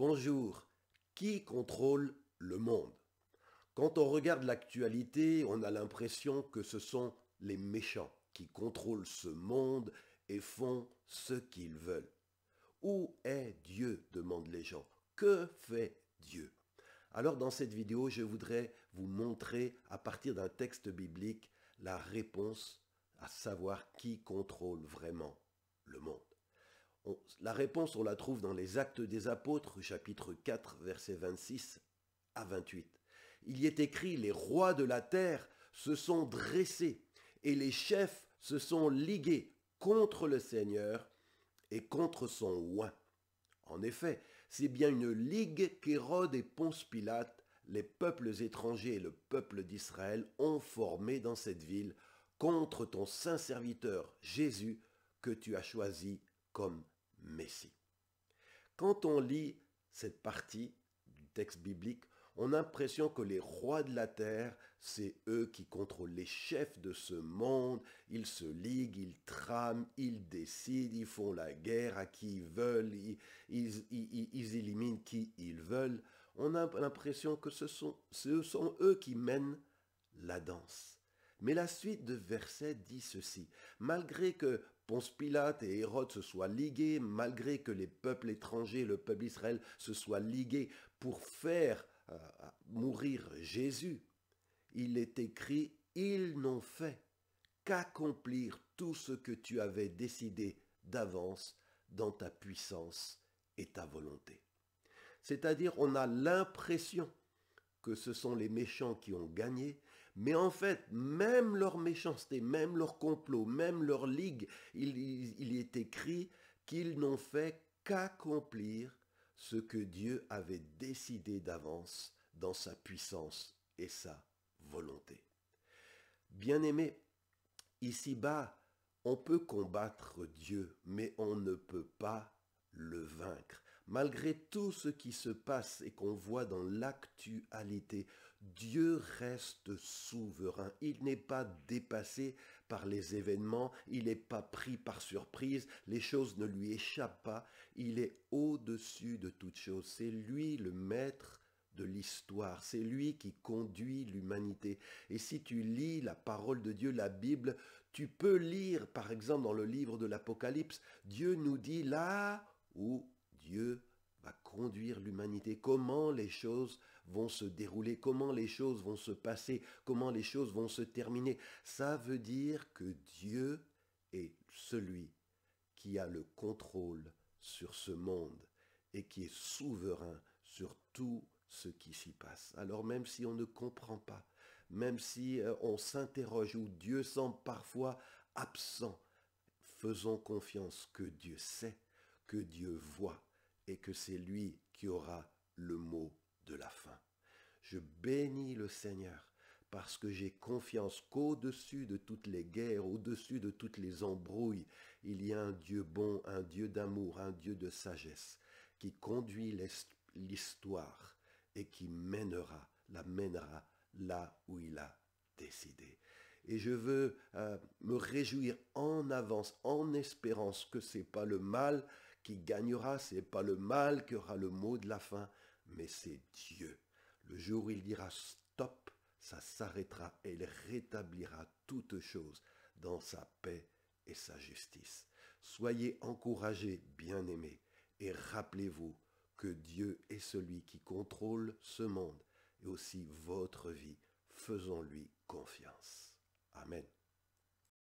Bonjour. Qui contrôle le monde? Quand on regarde l'actualité, on a l'impression que ce sont les méchants qui contrôlent ce monde et font ce qu'ils veulent. Où est Dieu? Demandent les gens. Que fait Dieu? Alors dans cette vidéo, je voudrais vous montrer à partir d'un texte biblique la réponse à savoir qui contrôle vraiment le monde. La réponse, on la trouve dans les Actes des Apôtres, chapitre 4, versets 26 à 28. Il y est écrit, les rois de la terre se sont dressés et les chefs se sont ligués contre le Seigneur et contre son oint. En effet, c'est bien une ligue qu'Hérode et Ponce Pilate, les peuples étrangers et le peuple d'Israël ont formée dans cette ville contre ton saint serviteur Jésus que tu as choisi comme Messie. Quand on lit cette partie du texte biblique, on a l'impression que les rois de la terre, c'est eux qui contrôlent les chefs de ce monde, ils se liguent, ils trament, ils décident, ils font la guerre à qui ils veulent, ils éliminent qui ils veulent. On a l'impression que ce sont eux qui mènent la danse. Mais la suite de versets dit ceci. Malgré que Ponce Pilate et Hérode se soient ligués, malgré que les peuples étrangers, le peuple d'Israël se soient ligués pour faire mourir Jésus, il est écrit, ils n'ont fait qu'accomplir tout ce que tu avais décidé d'avance dans ta puissance et ta volonté. C'est-à-dire, on a l'impression que ce sont les méchants qui ont gagné, mais en fait, même leur méchanceté, même leur complot, même leur ligue, il est écrit qu'ils n'ont fait qu'accomplir ce que Dieu avait décidé d'avance dans sa puissance et sa volonté. Bien-aimés, ici-bas, on peut combattre Dieu, mais on ne peut pas le vaincre. Malgré tout ce qui se passe et qu'on voit dans l'actualité, Dieu reste souverain. Il n'est pas dépassé par les événements, il n'est pas pris par surprise, les choses ne lui échappent pas, il est au-dessus de toutes choses. C'est lui le maître de l'histoire, c'est lui qui conduit l'humanité. Et si tu lis la parole de Dieu, la Bible, tu peux lire, par exemple, dans le livre de l'Apocalypse, Dieu nous dit là où Dieu va conduire l'humanité, comment les choses vont se dérouler, comment les choses vont se passer, comment les choses vont se terminer. Ça veut dire que Dieu est celui qui a le contrôle sur ce monde et qui est souverain sur tout ce qui s'y passe. Alors même si on ne comprend pas, même si on s'interroge ou Dieu semble parfois absent, faisons confiance que Dieu sait, que Dieu voit et que c'est lui qui aura le mot de la fin. Je bénis le Seigneur parce que j'ai confiance qu'au-dessus de toutes les guerres, au-dessus de toutes les embrouilles, il y a un Dieu bon, un Dieu d'amour, un Dieu de sagesse qui conduit l'histoire et qui la mènera là où il a décidé. Et je veux me réjouir en avance, en espérance que c'est pas le mal qui gagnera, c'est pas le mal qui aura le mot de la fin, mais c'est Dieu. Le jour où il dira stop, ça s'arrêtera et il rétablira toutes choses dans sa paix et sa justice. Soyez encouragés, bien-aimés, et rappelez-vous que Dieu est celui qui contrôle ce monde et aussi votre vie. Faisons-lui confiance. Amen.